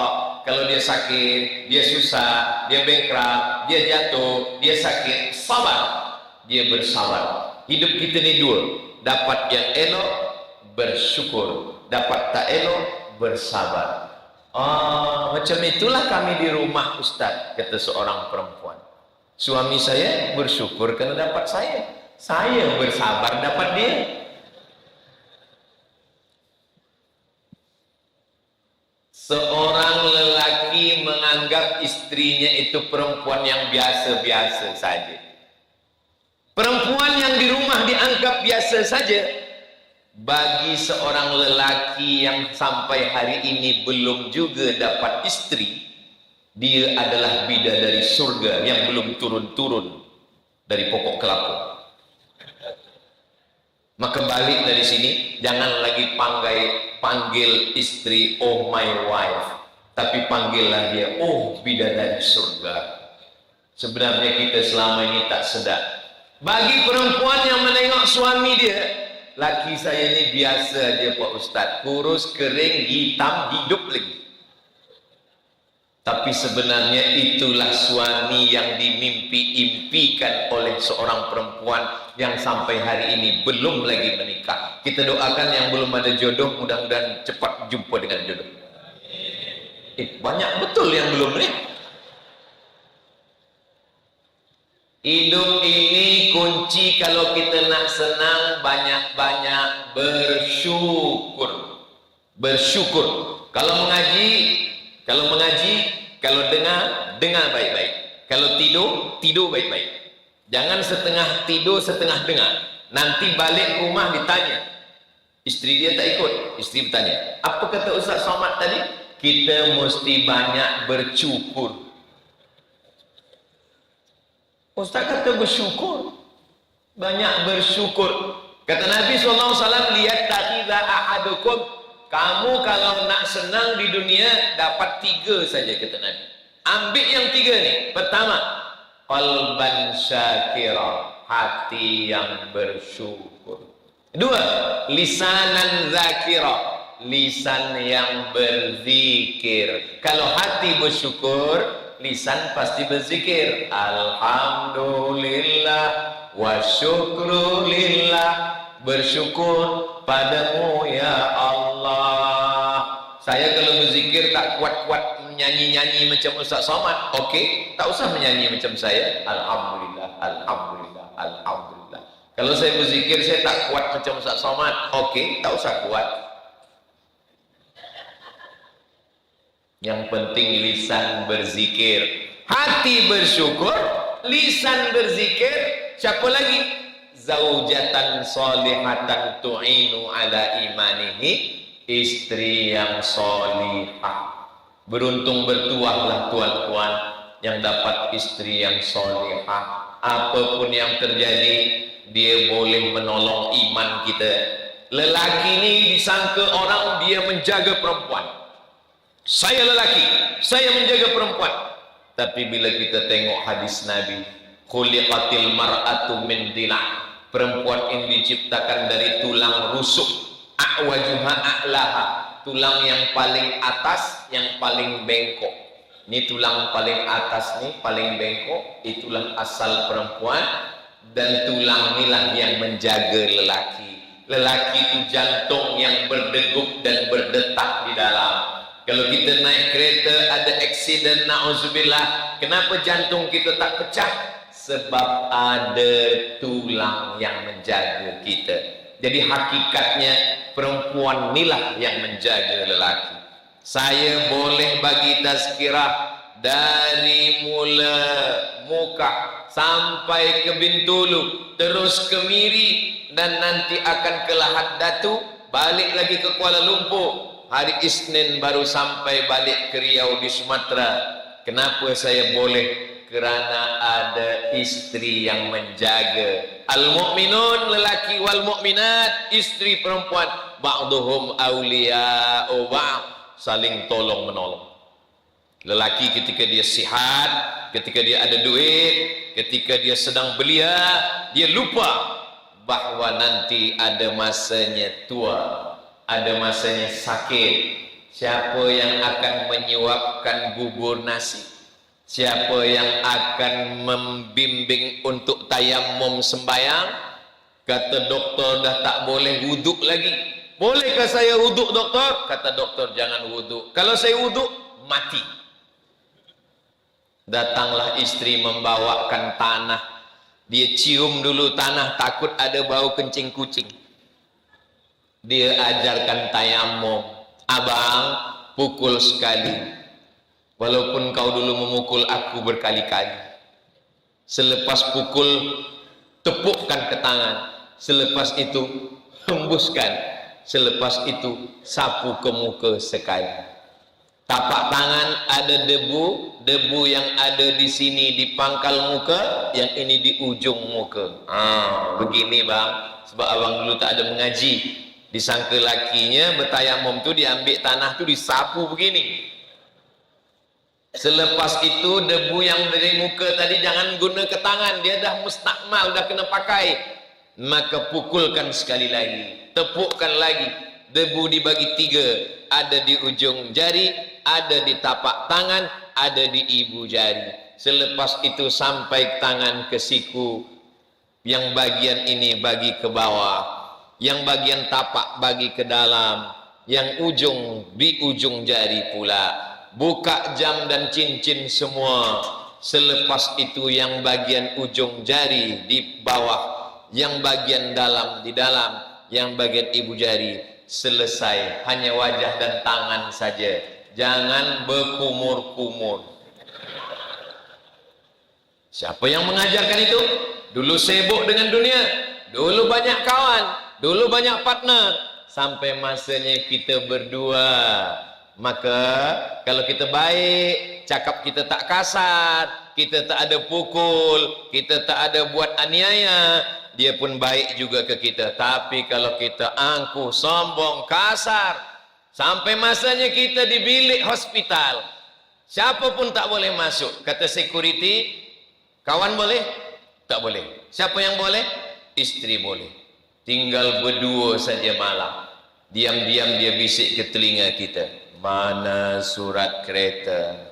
kalau dia sakit, dia susah, dia bankrupt, dia jatuh, dia sakit, sabar, dia bersabar. Hidup kita ni dua, dapat yang elok bersyukur, dapat tak elok bersabar. Macam itulah kami di rumah Ustaz, kata seorang perempuan. Suami saya bersyukur kerana dapat saya bersabar dapat dia. Seorang lelaki mengatakan menganggap istrinya itu perempuan yang biasa-biasa saja. Perempuan yang di rumah dianggap biasa saja, bagi seorang lelaki yang sampai hari ini belum juga dapat istri, dia adalah bidadari surga yang belum turun-turun dari pokok kelapa. Maka balik dari sini, jangan lagi panggil istri oh my wife, tapi panggillah dia oh bidadari surga. Sebenarnya kita selama ini tak sedar. Bagi perempuan yang menengok suami dia, laki saya ini biasa aja Pak Ustadz, kurus, kering, hitam, hidup lagi. Tapi sebenarnya itulah suami yang dimimpi-impikan oleh seorang perempuan yang sampai hari ini belum lagi menikah. Kita doakan yang belum ada jodoh, mudah-mudahan cepat jumpa dengan jodoh. Banyak betul yang belum menikah. Hidup ini kunci kalau kita nak senang, banyak-banyak bersyukur. Bersyukur. Kalau mengaji, kalau dengar baik-baik. Kalau tidur baik-baik. Jangan setengah tidur, setengah dengar. Nanti balik rumah ditanya. Istri dia tak ikut. Istri bertanya, apa kata Ustaz Somad tadi? Kita mesti banyak bersyukur. Ustaz kata bersyukur, banyak bersyukur. Kata Nabi SAW, lihat takhidha ahadukum, kamu kalau nak senang di dunia dapat 3 saja, kata Nabi. Ambil yang 3 nih. Pertama, qalban syakira, hati yang bersyukur. 2, lisanan zakira, lisan yang berzikir. Kalau hati bersyukur, lisan pasti berzikir. Alhamdulillah wa syukrulillah, bersyukur padamu ya Allah. Saya kalau berzikir tak kuat-kuat menyanyi-nyanyi macam Ustaz Somad, okey, tak usah menyanyi macam saya. Alhamdulillah, alhamdulillah, alhamdulillah. Kalau saya berzikir saya tak kuat macam Ustaz Somad, okey, tak usah kuat. Yang penting lisan berzikir, hati bersyukur, lisan berzikir. Siapa lagi? Zaujatan solihatan tu'inu ala imanihi, istri yang solihah. Beruntung bertuahlah tuan-tuan yang dapat istri yang solihah. Apapun yang terjadi, dia boleh menolong iman kita. Lelaki ini disangka orang dia menjaga perempuan. Saya lelaki, saya menjaga perempuan. Tapi bila kita tengok hadis Nabi, khuliqatil mar'atu min dila', perempuan ini diciptakan dari tulang rusuk, a'wajuha a'laha, tulang yang paling atas, yang paling bengkok. Ini tulang paling atas nih, paling bengkok, itulah asal perempuan. Dan tulang inilah yang menjaga lelaki. Lelaki itu jantung yang berdegup dan berdetak di dalam. Kalau kita naik kereta ada aksiden, na'udzubillah, kenapa jantung kita tak pecah? Sebab ada tulang yang menjaga kita. Jadi hakikatnya perempuan inilah yang menjaga lelaki. Saya boleh bagi tazkirah dari mula muka sampai ke Bintulu, terus ke Miri, dan nanti akan ke Lahad Datu, balik lagi ke Kuala Lumpur. Hari Isnin baru sampai balik ke Riau di Sumatera. Kenapa saya boleh? Kerana ada istri yang menjaga. Al-mu'minun, lelaki, wal mu'minat, istri perempuan, ba'duhum awliya'u ba'd, saling tolong menolong. Lelaki ketika dia sihat, ketika dia ada duit, ketika dia sedang belia, dia lupa bahawa nanti ada masanya tua, ada masanya sakit. Siapa yang akan menyuapkan bubur nasi? Siapa yang akan membimbing untuk tayamum sembayang? Kata doktor dah tak boleh wuduk lagi. Bolehkah saya wuduk doktor? Kata doktor jangan wuduk. Kalau saya wuduk mati. Datanglah istri membawakan tanah. Dia cium dulu tanah, takut ada bau kencing kucing. Dia ajarkan tayamum. Abang, pukul sekali. Walaupun kau dulu memukul aku berkali-kali, selepas pukul tepukkan ke tangan, selepas itu hembuskan, selepas itu sapu ke muka sekali. Tapak tangan ada debu yang ada di sini di pangkal muka, yang ini di ujung muka. Begini bang, sebab abang dulu tak ada mengaji, disangka lakinya bertayamum tu diambil tanah tu disapu begini. Selepas itu debu yang dari muka tadi jangan guna ke tangan, dia dah mustakmal, dah kena pakai, maka pukulkan sekali lagi, tepukkan lagi. Debu dibagi 3, ada di ujung jari, ada di tapak tangan, ada di ibu jari. Selepas itu sampai tangan ke siku, yang bagian ini bagi ke bawah, yang bagian tapak bagi ke dalam, yang ujung di ujung jari pula. Buka jam dan cincin semua. Selepas itu yang bagian ujung jari di bawah, yang bagian dalam di dalam, yang bagian ibu jari. Selesai, hanya wajah dan tangan saja, jangan berkumur-kumur. Siapa yang mengajarkan itu? Dulu sibuk dengan dunia, dulu banyak kawan, dulu banyak partner, sampai masanya kita berdua. Maka kalau kita baik, cakap kita tak kasar, kita tak ada pukul, kita tak ada buat aniaya, dia pun baik juga ke kita. Tapi kalau kita angkuh, sombong, kasar, sampai masanya kita di bilik hospital, siapa pun tak boleh masuk. Kata security, kawan boleh? Tak boleh. Siapa yang boleh? Istri boleh. Tinggal berdua saja malam. Diam-diam dia bisik ke telinga kita, mana surat kereta?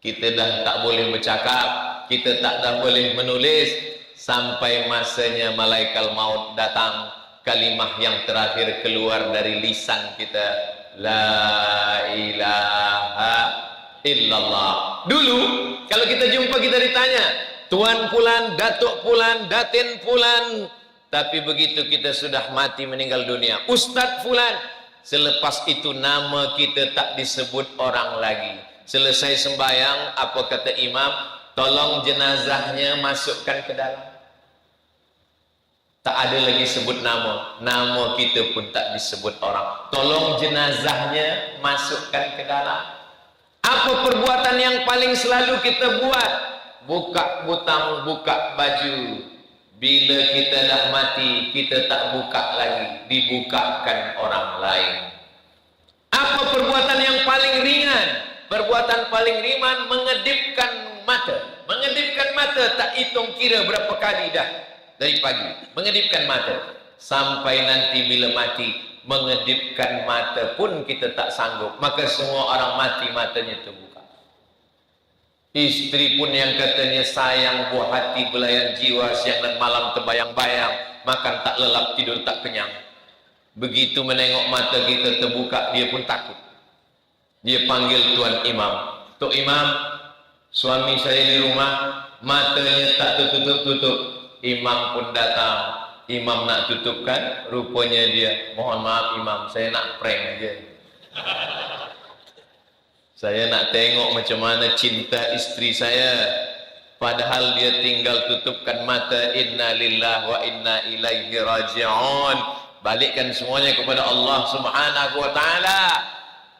Kita dah tak boleh bercakap, kita tak dah boleh menulis, sampai masanya malaikat maut datang. Kalimah yang terakhir keluar dari lisan kita, la ilaha illallah. Dulu kalau kita jumpa, kita ditanya Tuan Fulan, Datuk Fulan, Datin Fulan. Tapi begitu kita sudah mati meninggal dunia, Ustadz Fulan, selepas itu nama kita tak disebut orang lagi. Selesai sembahyang, apa kata imam? Tolong jenazahnya masukkan ke dalam. Tak ada lagi sebut nama, nama kita pun tak disebut orang. Tolong jenazahnya masukkan ke dalam. Apa perbuatan yang paling selalu kita buat? Buka butang, buka baju. Bila kita dah mati, kita tak buka lagi, dibukakan orang lain. Apa perbuatan yang paling ringan? Perbuatan paling ringan, mengedipkan mata. Mengedipkan mata, tak hitung kira berapa kali dah dari pagi. Mengedipkan mata. Sampai nanti bila mati, mengedipkan mata pun kita tak sanggup. Maka semua orang mati, matanya terbuka. Istri pun yang katanya sayang, buah hati, belayan jiwa, siang dan malam terbayang-bayang, makan tak lelap, tidur tak kenyang. Begitu menengok mata kita terbuka, dia pun takut. Dia panggil Tuan Imam, Tok Imam, suami saya di rumah, matanya tak tertutup-tutup. Imam pun datang. Imam nak tutupkan, rupanya dia, mohon maaf Imam, saya nak prank aja. Saya nak tengok macam mana cinta istri saya. Padahal dia tinggal tutupkan mata. Inna lillahi wa inna ilaihi raji'un. Balikkan semuanya kepada Allah Subhanahu wa ta'ala.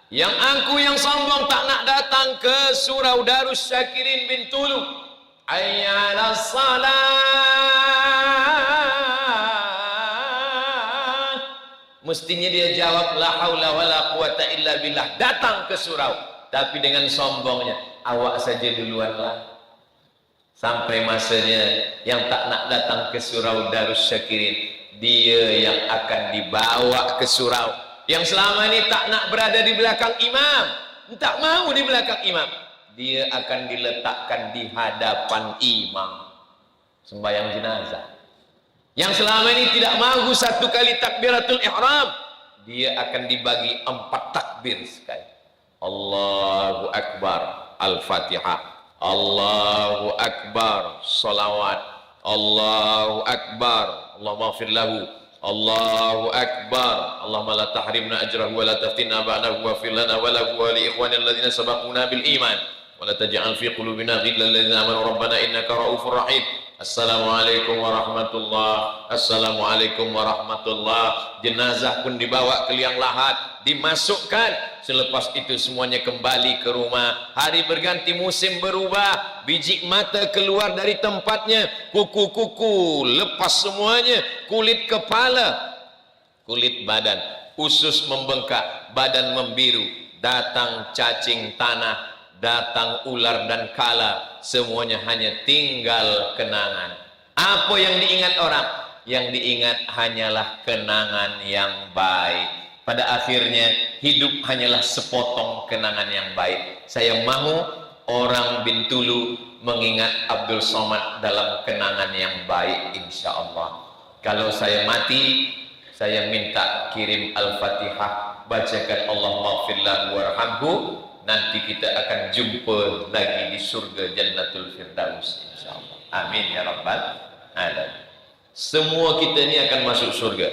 Yang angku, yang sombong tak nak datang ke surau Darus Syakirin bin Tulu. Hayya 'alas salat. Mestinya dia jawab la haula wala quwata illa billah, datang ke surau. Tapi dengan sombongnya, awak saja duluanlah. Sampai masanya yang tak nak datang ke surau Darus Syakirin, dia yang akan dibawa ke surau. Yang selama ini tak nak berada di belakang imam, tak mau di belakang imam, dia akan diletakkan di hadapan imam sembahyang jenazah. Yang selama ini tidak mahu satu kali takbiratul ihram, dia akan dibagi 4 takbir sekali. Allahu Akbar, Al-Fatihah, Allahu Akbar, salawat, Allahu Akbar, Allahumma ighfir lahu, Allahu Akbar. Allahumma la tahrimna ajrahu wa la taftinna ba'dahu wa fir lana wa lahu wa li ikhwanil ladzina sabaquna bil iman wa la taj'al fi qulubina ghillan lil ladzina amanu rabbana innaka ra'ufur rahim. Assalamualaikum warahmatullah. Assalamualaikum warahmatullah. Jenazah pun dibawa ke liang lahat, dimasukkan. Selepas itu semuanya kembali ke rumah. Hari berganti, musim berubah, biji mata keluar dari tempatnya, kuku-kuku lepas semuanya, kulit kepala, kulit badan, usus membengkak, badan membiru, datang cacing tanah, datang ular dan kala, semuanya hanya tinggal kenangan. Apa yang diingat orang? Yang diingat hanyalah kenangan yang baik. Pada akhirnya hidup hanyalah sepotong kenangan yang baik. Saya mahu orang Bintulu mengingat Abdul Somad dalam kenangan yang baik, insya Allah. Kalau saya mati, saya minta kirim Al-Fatihah, bacakan Allahumma ighfir lahu warhamhu. Nanti kita akan jumpa lagi di surga Jannatul Firdaus, insyaallah. Amin ya rabbal alamin. Semua kita ini akan masuk surga.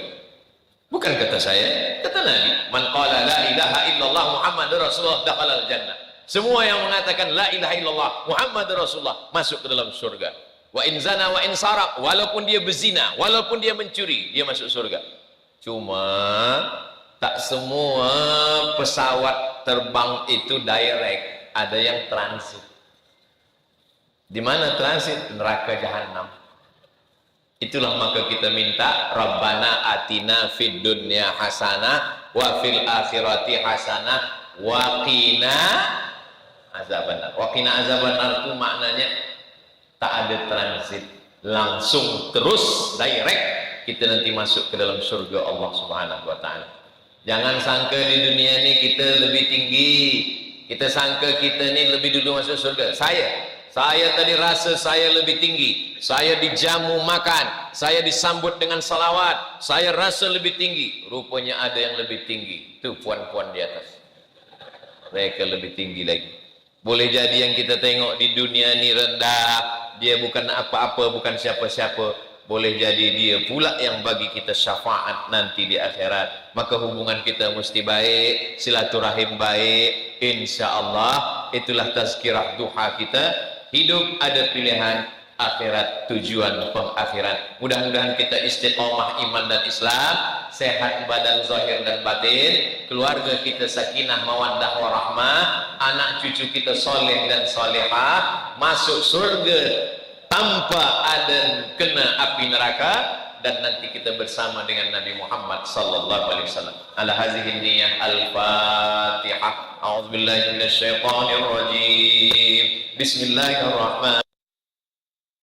Bukan kata saya, kata Nabi. Man qala la ilaha illallah Muhammadur Rasulullah dakhalal jannah. Semua yang mengatakan la ilaha illallah Muhammadur Rasulullah masuk ke dalam surga. Wa in zana wa in saraq, walaupun dia berzina, walaupun dia mencuri, dia masuk surga. Cuma tak semua pesawat terbang itu direct, ada yang transit. Di mana transit? Neraka jahanam. Itulah maka kita minta Rabbana atina fid dunya hasanah wa fil akhirati hasanah wa qina azabannar. Wa qina azabannar itu maknanya tak ada transit, langsung terus direct kita nanti masuk ke dalam surga Allah Subhanahu wa taala. Jangan sangka di dunia ini kita lebih tinggi, kita sangka kita ini lebih dulu masuk surga. Saya tadi rasa saya lebih tinggi, saya dijamu makan, saya disambut dengan salawat, saya rasa lebih tinggi. Rupanya ada yang lebih tinggi, itu puan-puan di atas, mereka lebih tinggi lagi. Boleh jadi yang kita tengok di dunia ini rendah, dia bukan apa-apa, bukan siapa-siapa. Boleh jadi dia pula yang bagi kita syafaat nanti di akhirat. Maka hubungan kita mesti baik, silaturahim baik, insya Allah. Itulah tazkirah duha kita. Hidup ada pilihan, akhirat tujuan pengakhiran. Mudah-mudahan kita istiqomah iman dan Islam, sehat badan zahir dan batin, keluarga kita sakinah mawaddah warahmah, anak cucu kita soleh dan solehah, masuk surga tanpa ada kena api neraka, dan nanti kita bersama dengan Nabi Muhammad sallallahu alaihi wasallam. Ala hazihi niyyah al-Fatihah. A'udzubillahi minasyaitonir rajim. Bismillahirrahmanirrahim.